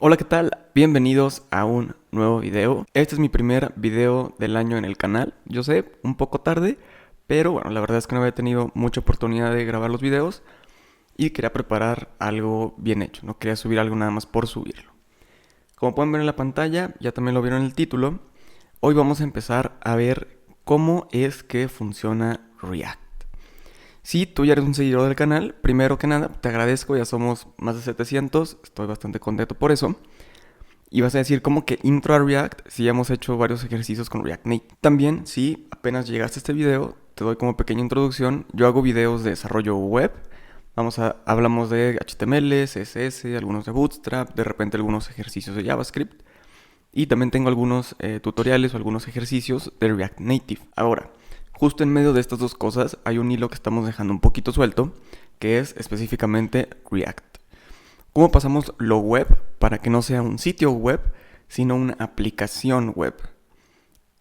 Hola, ¿qué tal? Bienvenidos a un nuevo video. Este es mi primer video del año en el canal. Yo sé, un poco tarde, pero bueno, la verdad es que no había tenido mucha oportunidad de grabar los videos y quería preparar algo bien hecho. No quería subir algo nada más por subirlo. Como pueden ver en la pantalla, ya también lo vieron en el título, hoy vamos a empezar a ver cómo es que funciona React. Si tú ya eres un seguidor del canal, primero que nada, te agradezco, ya somos más de 700, estoy bastante contento por eso. Y vas a decir como que intro a React si ya hemos hecho varios ejercicios con React Native. También, si apenas llegaste a este video, te doy como pequeña introducción. Yo hago videos de desarrollo web. Hablamos de HTML, CSS, algunos de Bootstrap, de repente algunos ejercicios de JavaScript. Y también tengo algunos tutoriales o algunos ejercicios de React Native. Ahora, justo en medio de estas dos cosas hay un hilo que estamos dejando un poquito suelto, que es específicamente React. ¿Cómo pasamos lo web para que no sea un sitio web, sino una aplicación web?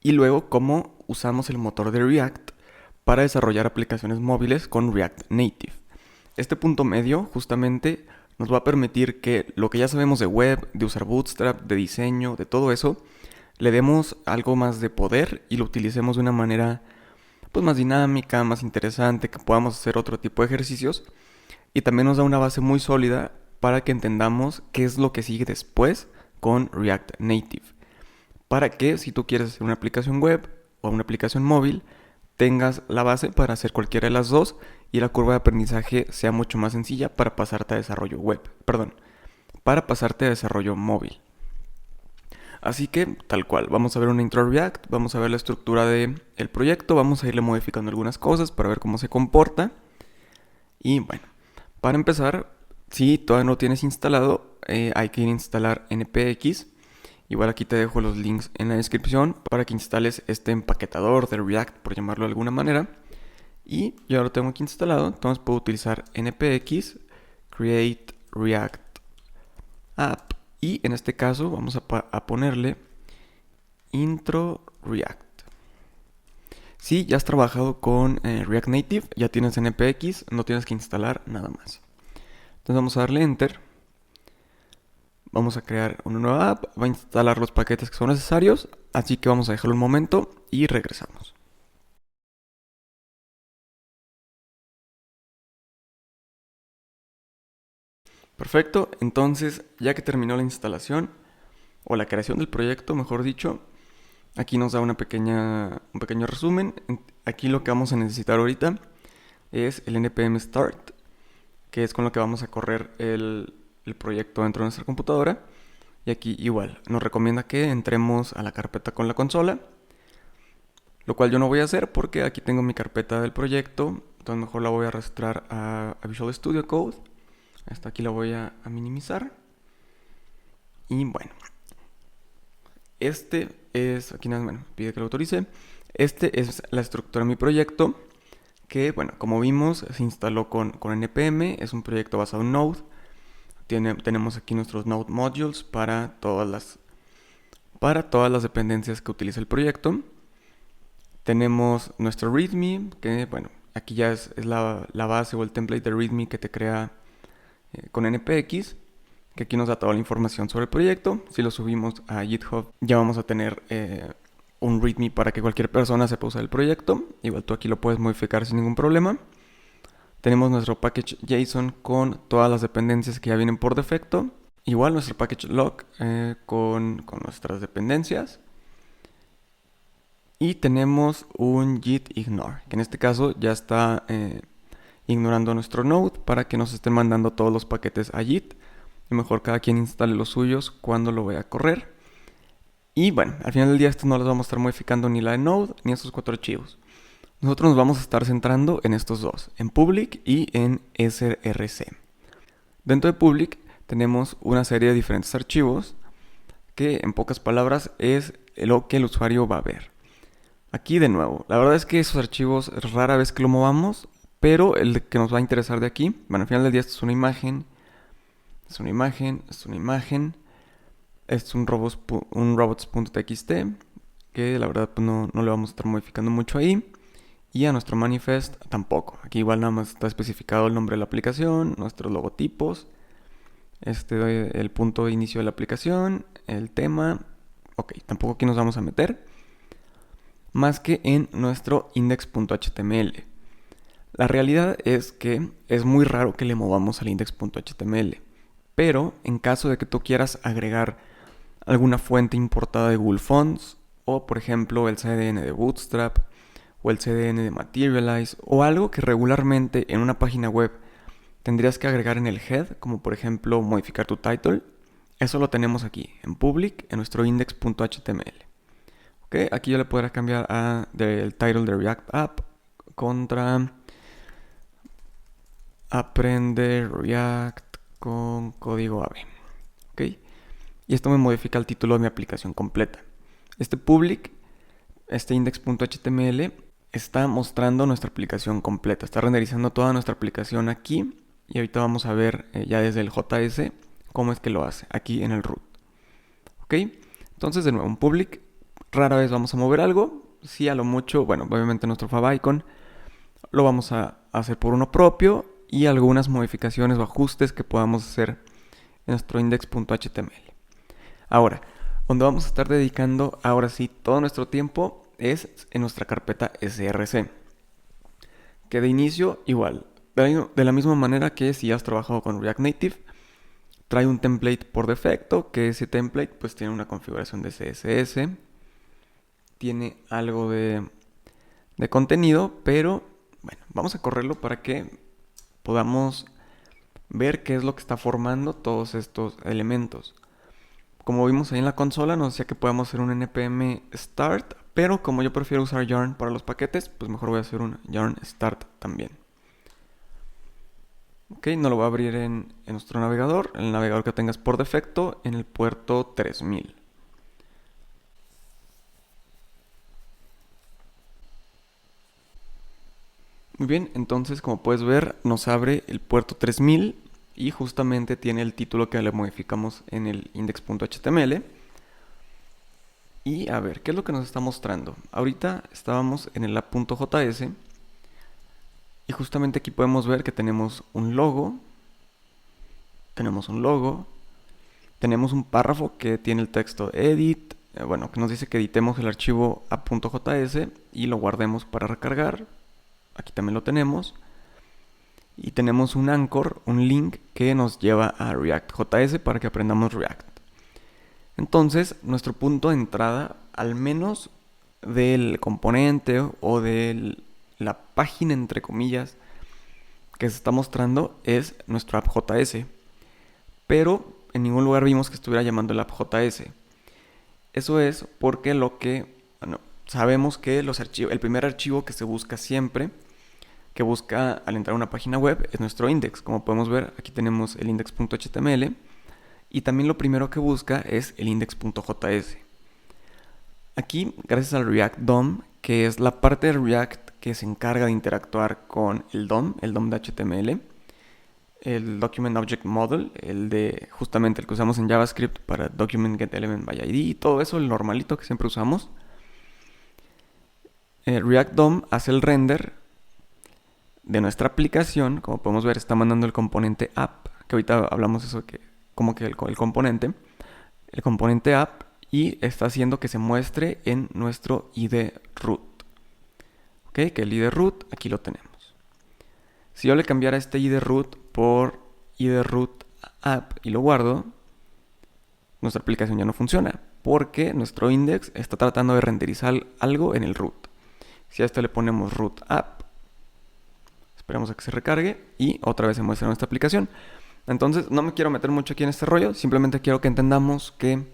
Y luego, ¿cómo usamos el motor de React para desarrollar aplicaciones móviles con React Native? Este punto medio justamente nos va a permitir que lo que ya sabemos de web, de usar Bootstrap, de diseño, de todo eso, le demos algo más de poder y lo utilicemos de una manera pues más dinámica, más interesante, que podamos hacer otro tipo de ejercicios. Y también nos da una base muy sólida para que entendamos qué es lo que sigue después con React Native. Para que si tú quieres hacer una aplicación web o una aplicación móvil, tengas la base para hacer cualquiera de las dos y la curva de aprendizaje sea mucho más sencilla para pasarte a desarrollo web. Perdón, para pasarte a desarrollo móvil. Así que, tal cual, vamos a ver una intro a React, vamos a ver la estructura del proyecto, vamos a irle modificando algunas cosas para ver cómo se comporta. Y bueno, para empezar, si todavía no lo tienes instalado, hay que ir a instalar npx. Igual aquí te dejo los links en la descripción para que instales este empaquetador de React, por llamarlo de alguna manera. Y yo ya lo tengo aquí instalado, entonces puedo utilizar npx create react app. Y en este caso vamos a ponerle intro React. Si ya has trabajado con React Native, ya tienes npx, no tienes que instalar nada más. Entonces vamos a darle Enter. Vamos a crear una nueva app, va a instalar los paquetes que son necesarios, así que vamos a dejarlo un momento y regresamos. Perfecto, entonces ya que terminó la instalación, o la creación del proyecto, mejor dicho, aquí nos da un pequeño resumen. Aquí lo que vamos a necesitar ahorita es el npm start, que es con lo que vamos a correr el proyecto dentro de nuestra computadora. Y aquí igual, nos recomienda que entremos a la carpeta con la consola, lo cual yo no voy a hacer porque aquí tengo mi carpeta del proyecto, entonces mejor la voy a arrastrar a Visual Studio Code. Hasta aquí la voy a minimizar. Y bueno, aquí nada más pide que lo autorice. Este es la estructura de mi proyecto, que bueno, como vimos, se instaló con npm, es un proyecto basado en Node. Tenemos aquí nuestros Node modules para todas las dependencias que utiliza el proyecto. Tenemos nuestro README, que bueno, aquí ya es la base o el template de README que te crea con npx, que aquí nos da toda la información sobre el proyecto. Si lo subimos a GitHub, ya vamos a tener un README para que cualquier persona sepa usar el proyecto. Igual tú aquí lo puedes modificar sin ningún problema. Tenemos nuestro package JSON con todas las dependencias que ya vienen por defecto. Igual nuestro package log con nuestras dependencias. Y tenemos un git ignore, que en este caso ya está ignorando nuestro node para que nos estén mandando todos los paquetes a git. Y mejor cada quien instale los suyos cuando lo vaya a correr. Y bueno, al final del día esto no los vamos a estar modificando ni la de node ni estos 4 archivos. Nosotros nos vamos a estar centrando en estos dos, en public y en src. Dentro de public tenemos una serie de diferentes archivos que en pocas palabras es lo que el usuario va a ver. Aquí de nuevo, la verdad es que esos archivos rara vez que lo movamos, pero el que nos va a interesar de aquí, bueno, al final del día esto es una imagen, es una imagen, es una imagen, es un robots.txt, que la verdad pues, no le vamos a estar modificando mucho ahí. Y a nuestro manifest tampoco. Aquí igual nada más está especificado el nombre de la aplicación, nuestros logotipos, Doy el punto de inicio de la aplicación, el tema. Ok, tampoco aquí nos vamos a meter. Más que en nuestro index.html. La realidad es que es muy raro que le movamos al index.html. Pero en caso de que tú quieras agregar alguna fuente importada de Google Fonts, o por ejemplo el CDN de Bootstrap, o el CDN de Materialize, o algo que regularmente en una página web tendrías que agregar en el head, como por ejemplo modificar tu title, eso lo tenemos aquí, en public, en nuestro index.html. Okay, aquí yo le podré cambiar del title de React App contra Aprende React con código AVE. Okay. Y esto me modifica el título de mi aplicación completa. Este public, este index.html, está mostrando nuestra aplicación completa. Está renderizando toda nuestra aplicación aquí. Y ahorita vamos a ver ya desde el JS cómo es que lo hace aquí en el root. Ok, entonces de nuevo un public. Rara vez vamos a mover algo. Sí, a lo mucho, bueno, obviamente nuestro favicon lo vamos a hacer por uno propio y algunas modificaciones o ajustes que podamos hacer en nuestro index.html. Ahora, donde vamos a estar dedicando ahora sí todo nuestro tiempo es en nuestra carpeta src. Que de inicio, igual, de la misma manera que si has trabajado con React Native, trae un template por defecto, que ese template pues tiene una configuración de CSS, tiene algo de contenido, pero bueno, vamos a correrlo para que podamos ver qué es lo que está formando todos estos elementos. Como vimos ahí en la consola, nos decía que podemos hacer un npm start, pero como yo prefiero usar yarn para los paquetes, pues mejor voy a hacer un yarn start también. Ok, no lo voy a abrir en nuestro navegador, el navegador que tengas por defecto, en el puerto 3000. Muy bien, entonces como puedes ver nos abre el puerto 3000 y justamente tiene el título que le modificamos en el index.html. Y a ver, ¿qué es lo que nos está mostrando? Ahorita estábamos en el app.js y justamente aquí podemos ver que tenemos un logo, tenemos un párrafo que tiene el texto edit, bueno, que nos dice que editemos el archivo app.js y lo guardemos para recargar. Aquí también lo tenemos. Y tenemos un anchor, un link que nos lleva a React.js para que aprendamos React. Entonces, nuestro punto de entrada, al menos del componente o de la página, entre comillas, que se está mostrando, es nuestro app.js. Pero en ningún lugar vimos que estuviera llamando el app.js. Eso es porque sabemos que el primer archivo que se busca siempre, que busca al entrar a una página web, es nuestro index. Como podemos ver, aquí tenemos el index.html y también lo primero que busca es el index.js. Aquí, gracias al React DOM, que es la parte de React que se encarga de interactuar con el DOM de HTML, el Document Object Model, justamente el que usamos en JavaScript para Document Get Element by ID y todo eso, el normalito que siempre usamos. React DOM hace el render de nuestra aplicación. Como podemos ver, está mandando el componente app, que ahorita hablamos eso, como que el componente app, y está haciendo que se muestre en nuestro ID root. Ok, que el ID root aquí lo tenemos. Si yo le cambiara este ID root por ID root app y lo guardo, nuestra aplicación ya no funciona, porque nuestro index está tratando de renderizar algo en el root. Si a esto le ponemos root app, esperamos a que se recargue y otra vez se muestra nuestra aplicación. Entonces no me quiero meter mucho aquí en este rollo, simplemente quiero que entendamos que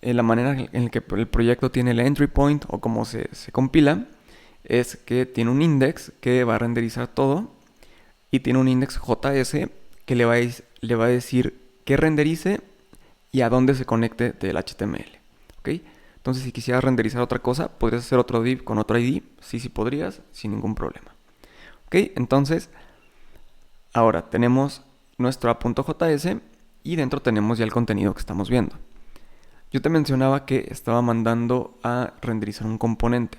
la manera en la que el proyecto tiene el entry point o cómo se compila es que tiene un index que va a renderizar todo y tiene un index JS que le va a decir qué renderice y a dónde se conecte del HTML. ¿Okay? Entonces si quisieras renderizar otra cosa, podrías hacer otro div con otro ID. Sí podrías, sin ningún problema. ¿Okay? Entonces, ahora tenemos nuestro app.js y dentro tenemos ya el contenido que estamos viendo. Yo te mencionaba que estaba mandando a renderizar un componente.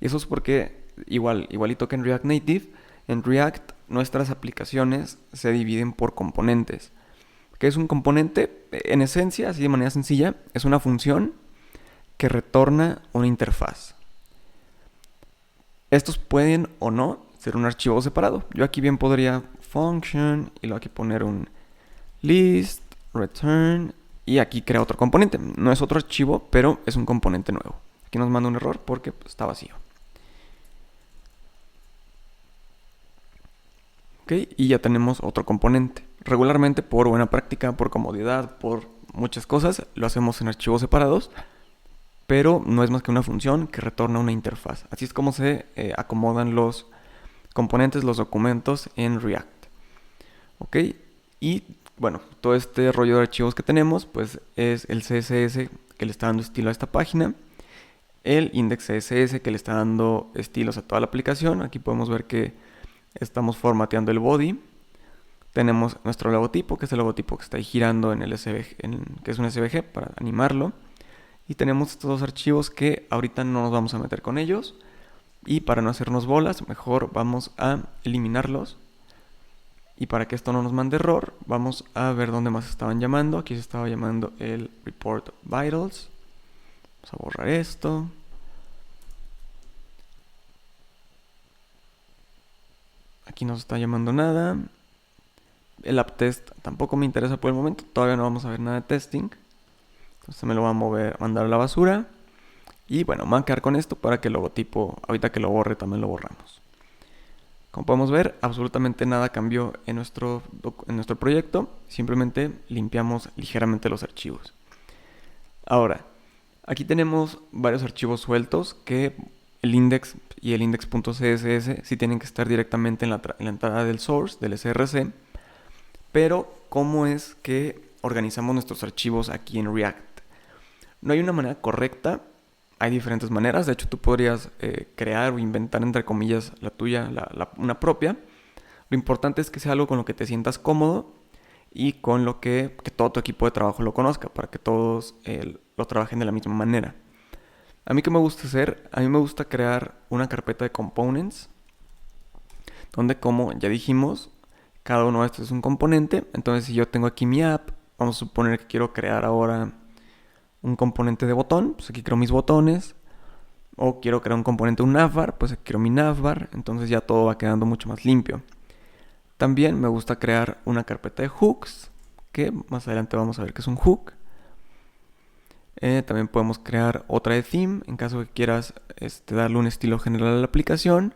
Y eso es porque, igualito que en React Native, en React nuestras aplicaciones se dividen por componentes. ¿Qué es un componente? En esencia, así de manera sencilla, es una función que retorna una interfaz. Estos pueden o no ser un archivo separado. Yo aquí bien podría function y luego aquí poner un list, return y aquí crea otro componente. No es otro archivo, pero es un componente nuevo. Aquí nos manda un error porque pues, está vacío. Ok, y ya tenemos otro componente. Regularmente, por buena práctica, por comodidad, por muchas cosas, lo hacemos en archivos separados, pero no es más que una función que retorna una interfaz. Así es como se acomodan los componentes, los documentos en React. Ok, y bueno, todo este rollo de archivos que tenemos, pues es el CSS que le está dando estilo a esta página, el index CSS que le está dando estilos a toda la aplicación. Aquí podemos ver que estamos formateando el body. Tenemos nuestro logotipo, que es el logotipo que está ahí girando en el SVG, que es un SVG para animarlo. Y tenemos estos dos archivos que ahorita no nos vamos a meter con ellos. Y para no hacernos bolas, mejor vamos a eliminarlos. Y para que esto no nos mande error, vamos a ver dónde más estaban llamando. Aquí se estaba llamando el report vitals. Vamos a borrar esto. Aquí no se está llamando nada. El app test tampoco me interesa por el momento. Todavía no vamos a ver nada de testing. Entonces me lo va a mandar a la basura. Y bueno, me voy a quedar con esto para que el logotipo, ahorita que lo borre, también lo borramos. Como podemos ver, absolutamente nada cambió en nuestro proyecto. Simplemente limpiamos ligeramente los archivos. Ahora, aquí tenemos varios archivos sueltos que el index y el index.css sí tienen que estar directamente en la entrada del source, del src. Pero, ¿cómo es que organizamos nuestros archivos aquí en React? No hay una manera correcta, hay diferentes maneras. De hecho, tú podrías crear o inventar, entre comillas, la tuya, una propia. Lo importante es que sea algo con lo que te sientas cómodo y con lo que todo tu equipo de trabajo lo conozca, para que todos lo trabajen de la misma manera. A mí, ¿qué me gusta hacer? A mí me gusta crear una carpeta de components, donde, como ya dijimos, cada uno de estos es un componente. Entonces, si yo tengo aquí mi app, vamos a suponer que quiero crear ahora un componente de botón, pues aquí creo mis botones. O quiero crear un componente de un navbar, pues aquí creo mi navbar. Entonces ya todo va quedando mucho más limpio. También me gusta crear una carpeta de hooks, que más adelante vamos a ver que es un hook. También podemos crear otra de theme, en caso que quieras darle un estilo general a la aplicación.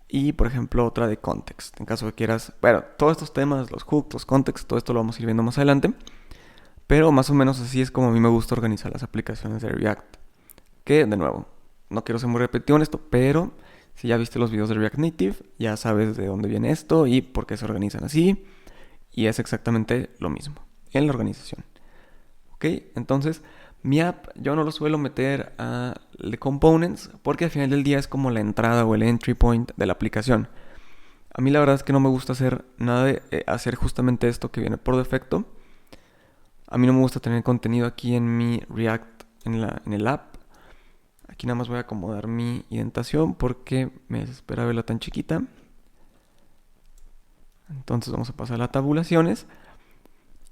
Y por ejemplo otra de context, en caso que quieras. Bueno, todos estos temas, los hooks, los contexts, todo esto lo vamos a ir viendo más adelante. Pero más o menos así es como a mí me gusta organizar las aplicaciones de React. Que, de nuevo, no quiero ser muy repetitivo en esto, pero si ya viste los videos de React Native, ya sabes de dónde viene esto y por qué se organizan así. Y es exactamente lo mismo en la organización. Ok, entonces mi app yo no lo suelo meter a components porque al final del día es como la entrada o el entry point de la aplicación. A mí la verdad es que no me gusta hacer nada de hacer justamente esto que viene por defecto. A mí no me gusta tener contenido aquí en mi React, en el app. Aquí nada más voy a acomodar mi indentación porque me desespera verla tan chiquita. Entonces vamos a pasar a las tabulaciones.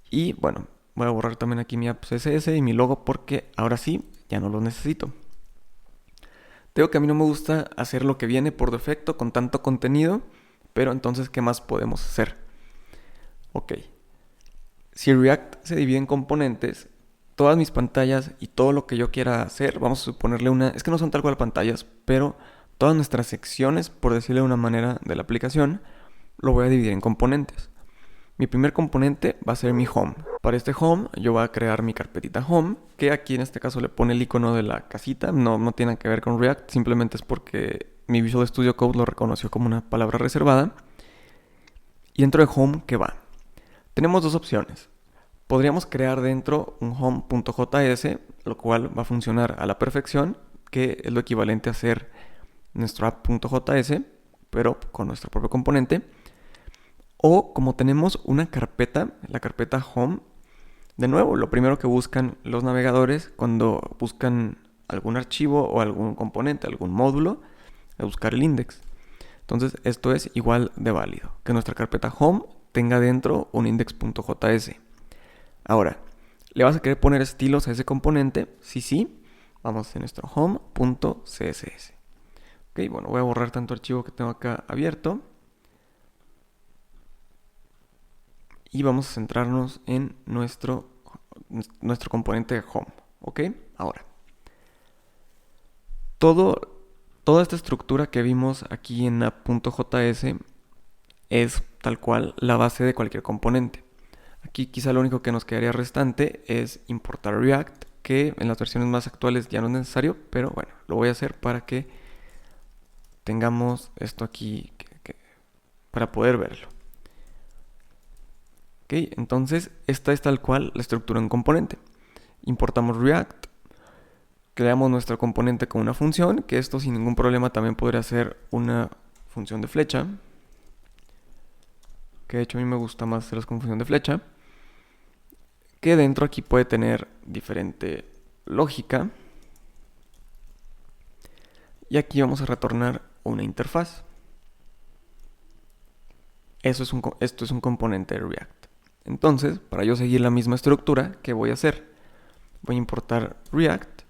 Y bueno, voy a borrar también aquí mi app CSS y mi logo porque ahora sí, ya no lo necesito. Digo que a mí no me gusta hacer lo que viene por defecto con tanto contenido, pero entonces, ¿qué más podemos hacer? Ok. Si React se divide en componentes, todas mis pantallas y todo lo que yo quiera hacer, vamos a suponerle es que no son tal cual pantallas, pero todas nuestras secciones, por decirle de una manera, de la aplicación, lo voy a dividir en componentes. Mi primer componente va a ser mi home. Para este home yo voy a crear mi carpetita home, que aquí en este caso le pone el icono de la casita. No tiene que ver con React, simplemente es porque mi Visual Studio Code lo reconoció como una palabra reservada. Y dentro de home, ¿qué va? Tenemos dos opciones. Podríamos crear dentro un home.js, lo cual va a funcionar a la perfección, que es lo equivalente a hacer nuestro app.js, pero con nuestro propio componente. O como tenemos una carpeta, la carpeta home, de nuevo, lo primero que buscan los navegadores cuando buscan algún archivo o algún componente, algún módulo, es buscar el index. Entonces esto es igual de válido, que nuestra carpeta home tenga dentro un index.js. Ahora, ¿le vas a querer poner estilos a ese componente? Sí. Vamos a nuestro home.css. Ok, bueno, voy a borrar tanto archivo que tengo acá abierto. Y vamos a centrarnos en nuestro componente de home. Ok, ahora. Toda esta estructura que vimos aquí en app.js es tal cual la base de cualquier componente. Aquí quizá lo único que nos quedaría restante es importar React, que en las versiones más actuales ya no es necesario, pero bueno, lo voy a hacer para que tengamos esto aquí para poder verlo. Ok, entonces esta es tal cual la estructura de un componente. Importamos React, creamos nuestro componente con una función, que esto sin ningún problema también podría ser una función de flecha, que de hecho a mí me gusta más hacerlos con función de flecha, que dentro aquí puede tener diferente lógica. Y aquí vamos a retornar una interfaz. Esto es un componente de React. Entonces, para yo seguir la misma estructura, ¿qué voy a hacer? Voy a importar React.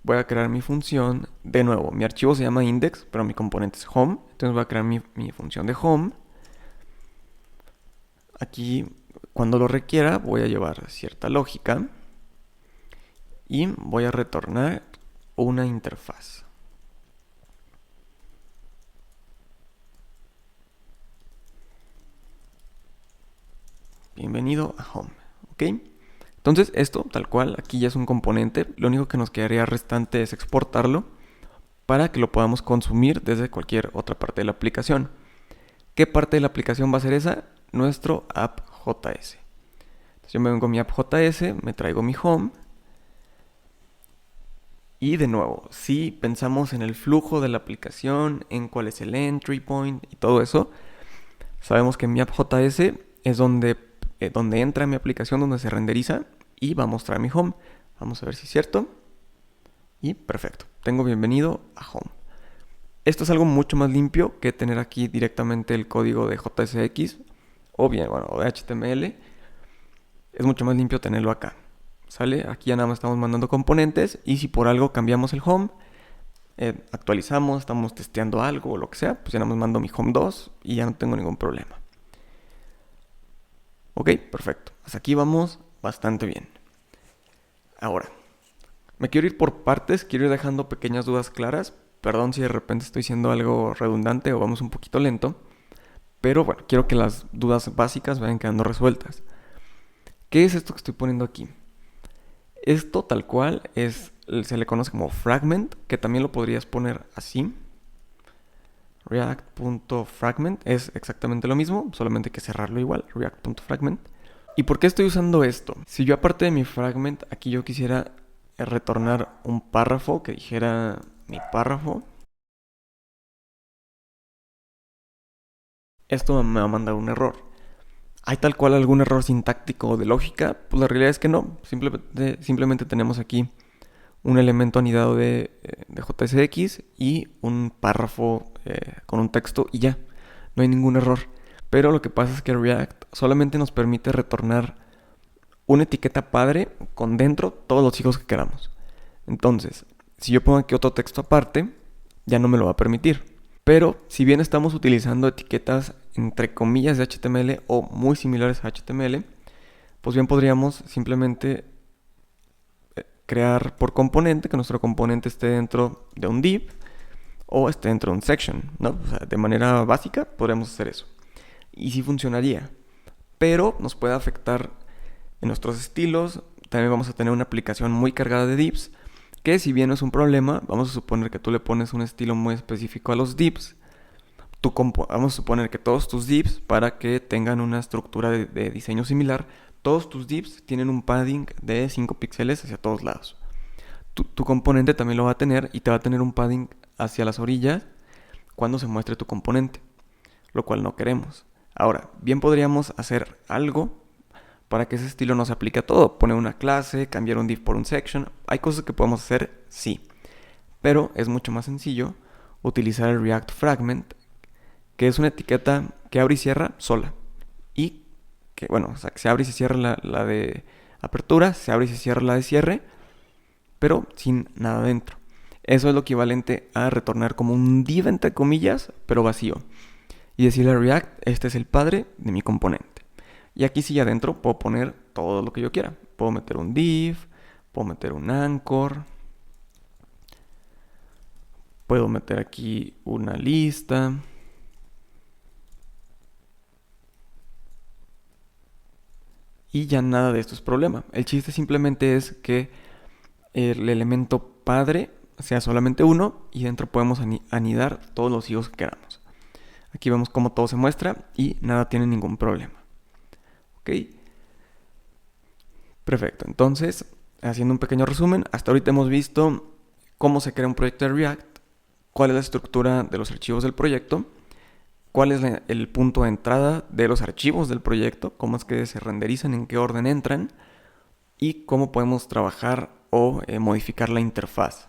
Voy a crear mi función. De nuevo, mi archivo se llama index, pero mi componente es home. Entonces voy a crear mi función de home. Aquí, cuando lo requiera, voy a llevar cierta lógica. Y voy a retornar una interfaz. Bienvenido a home. ¿Ok? Entonces esto, tal cual, aquí ya es un componente. Lo único que nos quedaría restante es exportarlo para que lo podamos consumir desde cualquier otra parte de la aplicación. ¿Qué parte de la aplicación va a ser esa? Nuestro app.js. Entonces yo me vengo a mi app.js, me traigo mi home. Y de nuevo, si pensamos en el flujo de la aplicación, en cuál es el entry point y todo eso, sabemos que mi app.js es donde entra mi aplicación, donde se renderiza y va a mostrar mi home. Vamos a ver si es cierto. Y perfecto, tengo bienvenido a home. Esto es algo mucho más limpio que tener aquí directamente el código de JSX o bien, bueno, de HTML. Es mucho más limpio tenerlo acá. ¿Sale? Aquí ya nada más estamos mandando componentes y si por algo cambiamos el home, actualizamos, estamos testeando algo o lo que sea, pues ya nada más mando mi home 2 y ya no tengo ningún problema. Ok, perfecto. Hasta aquí vamos bastante bien. Ahora, me quiero ir por partes, quiero ir dejando pequeñas dudas claras. Perdón si de repente estoy siendo algo redundante o vamos un poquito lento. Pero bueno, quiero que las dudas básicas vayan quedando resueltas. ¿Qué es esto que estoy poniendo aquí? Esto tal cual se le conoce como fragment, que también lo podrías poner así. React.fragment es exactamente lo mismo, solamente hay que cerrarlo igual, React.fragment. ¿Y por qué estoy usando esto? Si yo aparte de mi fragment, aquí yo quisiera retornar un párrafo que dijera mi párrafo, esto me va a mandar un error. ¿Hay tal cual algún error sintáctico o de lógica? Pues la realidad es que no. Simplemente tenemos aquí un elemento anidado de JSX y un párrafo con un texto y ya. No hay ningún error. Pero lo que pasa es que React solamente nos permite retornar una etiqueta padre con dentro todos los hijos que queramos. Entonces, si yo pongo aquí otro texto aparte, ya no me lo va a permitir. Pero si bien estamos utilizando etiquetas entre comillas de HTML o muy similares a HTML, pues bien podríamos simplemente crear por componente, que nuestro componente esté dentro de un div o esté dentro de un section, ¿no? O sea, de manera básica podríamos hacer eso. Y sí funcionaría, pero nos puede afectar en nuestros estilos. También vamos a tener una aplicación muy cargada de divs, que si bien no es un problema, vamos a suponer que tú le pones un estilo muy específico a los divs. Vamos a suponer que todos tus divs, para que tengan una estructura de diseño similar, todos tus divs tienen un padding de 5 píxeles hacia todos lados. Tu componente también lo va a tener y te va a tener un padding hacia las orillas cuando se muestre tu componente, lo cual no queremos. Ahora, bien podríamos hacer algo para que ese estilo no se aplique a todo. Poner una clase, cambiar un div por un section. Hay cosas que podemos hacer, sí. Pero es mucho más sencillo utilizar el React Fragment, que es una etiqueta que abre y cierra sola. Y que, bueno, o sea, que se abre y se cierra la de apertura, se abre y se cierra la de cierre, pero sin nada dentro. Eso es lo equivalente a retornar como un div entre comillas, pero vacío. Y decirle a React, este es el padre de mi componente. Y aquí sí adentro puedo poner todo lo que yo quiera. Puedo meter un div, puedo meter un anchor, puedo meter aquí una lista. Y ya nada de esto es problema. El chiste simplemente es que el elemento padre sea solamente uno y dentro podemos anidar todos los higos que queramos. Aquí vemos cómo todo se muestra y nada tiene ningún problema. ¿Ok? Perfecto. Entonces, haciendo un pequeño resumen, hasta ahorita hemos visto cómo se crea un proyecto de React, cuál es la estructura de los archivos del proyecto, cuál es el punto de entrada de los archivos del proyecto, cómo es que se renderizan, en qué orden entran y cómo podemos trabajar o modificar la interfaz.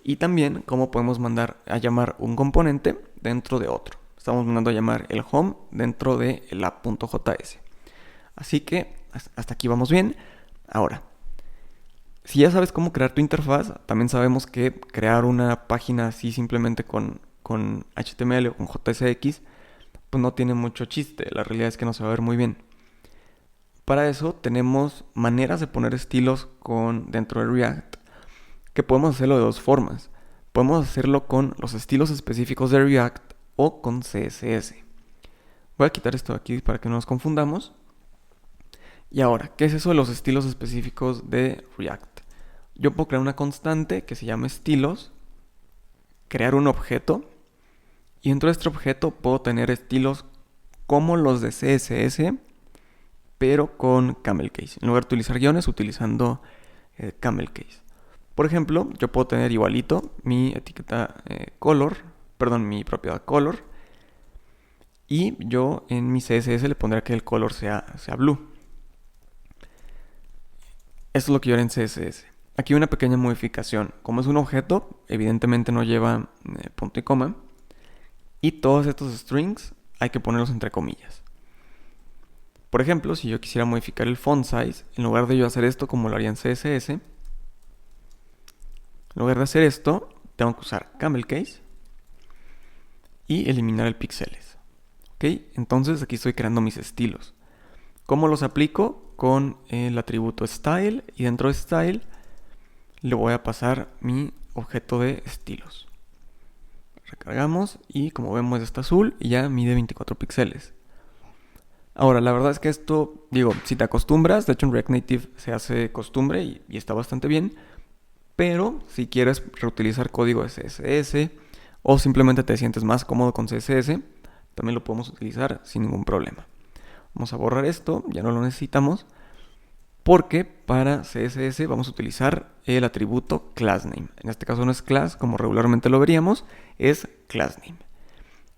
Y también cómo podemos mandar a llamar un componente dentro de otro. Estamos mandando a llamar el home dentro de el app.js. Así que hasta aquí vamos bien. Ahora, si ya sabes cómo crear tu interfaz, también sabemos que crear una página así simplemente con HTML o con JSX, pues no tiene mucho chiste. La realidad es que no se va a ver muy bien. Para eso tenemos maneras de poner estilos dentro de React, que podemos hacerlo de dos formas. Podemos hacerlo con los estilos específicos de React o con CSS. Voy a quitar esto de aquí para que no nos confundamos. Y ahora, ¿qué es eso de los estilos específicos de React? Yo puedo crear una constante que se llama estilos, crear un objeto, y dentro de este objeto puedo tener estilos como los de CSS, pero con camel case. En lugar de utilizar guiones, utilizando camel case. Por ejemplo, yo puedo tener igualito mi etiqueta color, perdón, mi propiedad color, y yo en mi CSS le pondré que el color sea blue. Esto es lo que yo haré en CSS. Aquí hay una pequeña modificación. Como es un objeto, evidentemente no lleva punto y coma. Y todos estos strings hay que ponerlos entre comillas. Por ejemplo, si yo quisiera modificar el font size, en lugar de yo hacer esto como lo haría en CSS, en lugar de hacer esto, tengo que usar camel case y eliminar el píxeles. ¿Ok? Entonces aquí estoy creando mis estilos. ¿Cómo los aplico? Con el atributo style, y dentro de style le voy a pasar mi objeto de estilos. Recargamos y como vemos está azul y ya mide 24 píxeles. Ahora, la verdad es que esto, digo, si te acostumbras, de hecho en React Native se hace costumbre y está bastante bien, pero si quieres reutilizar código de CSS o simplemente te sientes más cómodo con CSS, también lo podemos utilizar sin ningún problema. Vamos a borrar esto, ya no lo necesitamos, porque para CSS vamos a utilizar el atributo className. En este caso no es class, como regularmente lo veríamos, es className.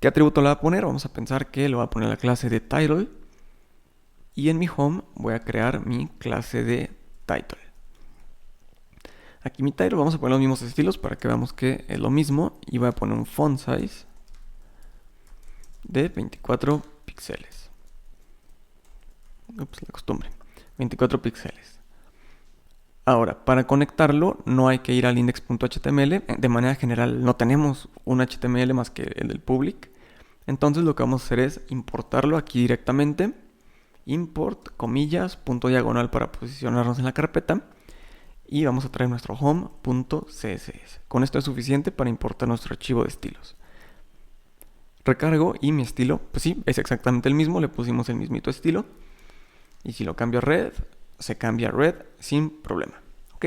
¿Qué atributo le va a poner? Vamos a pensar que le voy a poner la clase de title. Y en mi home voy a crear mi clase de title. Aquí mi title vamos a poner los mismos estilos para que veamos que es lo mismo. Y voy a poner un font size de 24 píxeles. Ups, la costumbre. 24 píxeles. Ahora, para conectarlo no hay que ir al index.html. De manera general no tenemos un HTML más que el del public. Entonces lo que vamos a hacer es importarlo aquí directamente. Import, comillas, punto diagonal para posicionarnos en la carpeta. Y vamos a traer nuestro home.css. Con esto es suficiente para importar nuestro archivo de estilos. Recargo y mi estilo, pues sí, es exactamente el mismo. Le pusimos el mismito estilo. Y si lo cambio a red, se cambia a red sin problema. ¿Ok?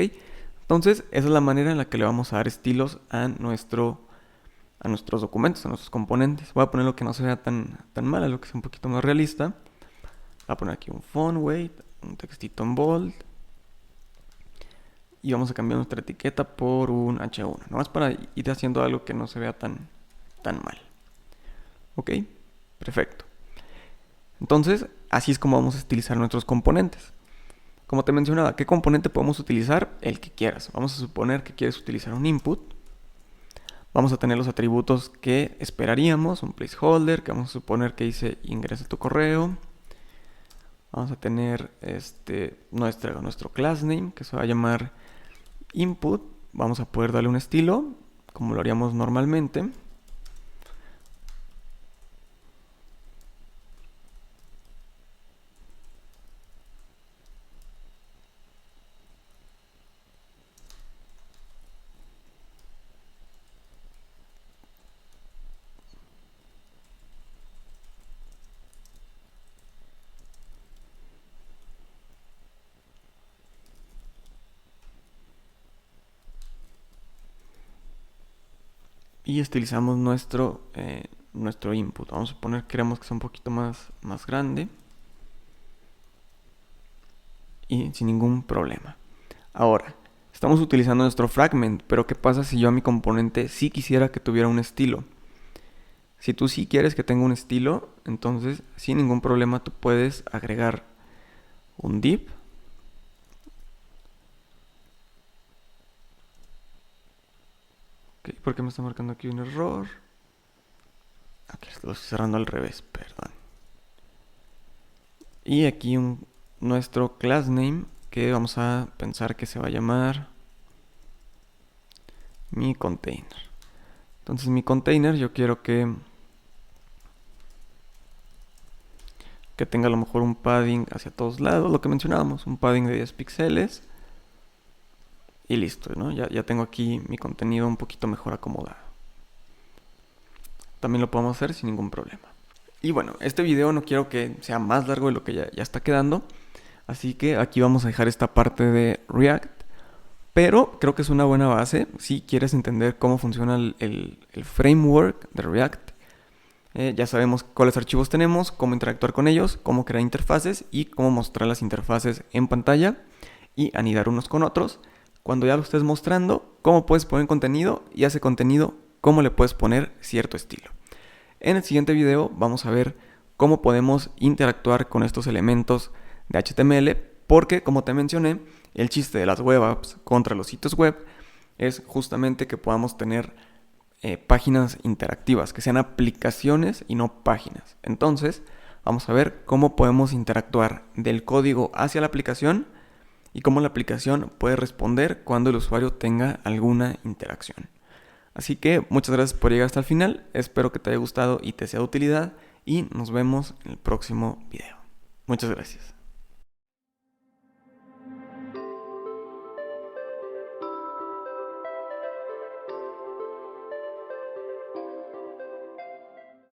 Entonces, esa es la manera en la que le vamos a dar estilos a nuestros documentos, a nuestros componentes. Voy a poner lo que no se vea tan mal, algo que sea un poquito más realista. Voy a poner aquí un font weight, un textito en bold. Y vamos a cambiar nuestra etiqueta por un H1. Nomás para ir haciendo algo que no se vea tan mal. ¿Ok? Perfecto. Entonces, así es como vamos a utilizar nuestros componentes. Como te mencionaba, ¿qué componente podemos utilizar? El que quieras. Vamos a suponer que quieres utilizar un input. Vamos a tener los atributos que esperaríamos, un placeholder, que vamos a suponer que dice ingresa tu correo. Vamos a tener nuestro class name, que se va a llamar input. Vamos a poder darle un estilo, como lo haríamos normalmente. Y estilizamos nuestro input. Vamos a poner que queremos que sea un poquito más grande. Y sin ningún problema. Ahora, estamos utilizando nuestro fragment, pero ¿qué pasa si yo a mi componente sí quisiera que tuviera un estilo? Si tú sí quieres que tenga un estilo, entonces sin ningún problema tú puedes agregar un div. Ok, ¿por qué me está marcando aquí un error? Aquí lo estoy cerrando al revés, perdón. Y aquí nuestro class name, que vamos a pensar que se va a llamar mi container. Entonces mi container yo quiero que tenga a lo mejor un padding hacia todos lados, lo que mencionábamos, un padding de 10 píxeles. Y listo, ¿no? Ya tengo aquí mi contenido un poquito mejor acomodado. También lo podemos hacer sin ningún problema. Y bueno, este video no quiero que sea más largo de lo que ya está quedando. Así que aquí vamos a dejar esta parte de React. Pero creo que es una buena base si quieres entender cómo funciona el framework de React. Ya sabemos cuáles archivos tenemos, cómo interactuar con ellos, cómo crear interfaces y cómo mostrar las interfaces en pantalla y anidar unos con otros. Cuando ya lo estés mostrando, cómo puedes poner contenido y a ese contenido, cómo le puedes poner cierto estilo. En el siguiente video vamos a ver cómo podemos interactuar con estos elementos de HTML, porque como te mencioné, el chiste de las web apps contra los sitios web es justamente que podamos tener páginas interactivas, que sean aplicaciones y no páginas. Entonces, vamos a ver cómo podemos interactuar del código hacia la aplicación y cómo la aplicación puede responder cuando el usuario tenga alguna interacción. Así que muchas gracias por llegar hasta el final, espero que te haya gustado y te sea de utilidad y nos vemos en el próximo video. Muchas gracias.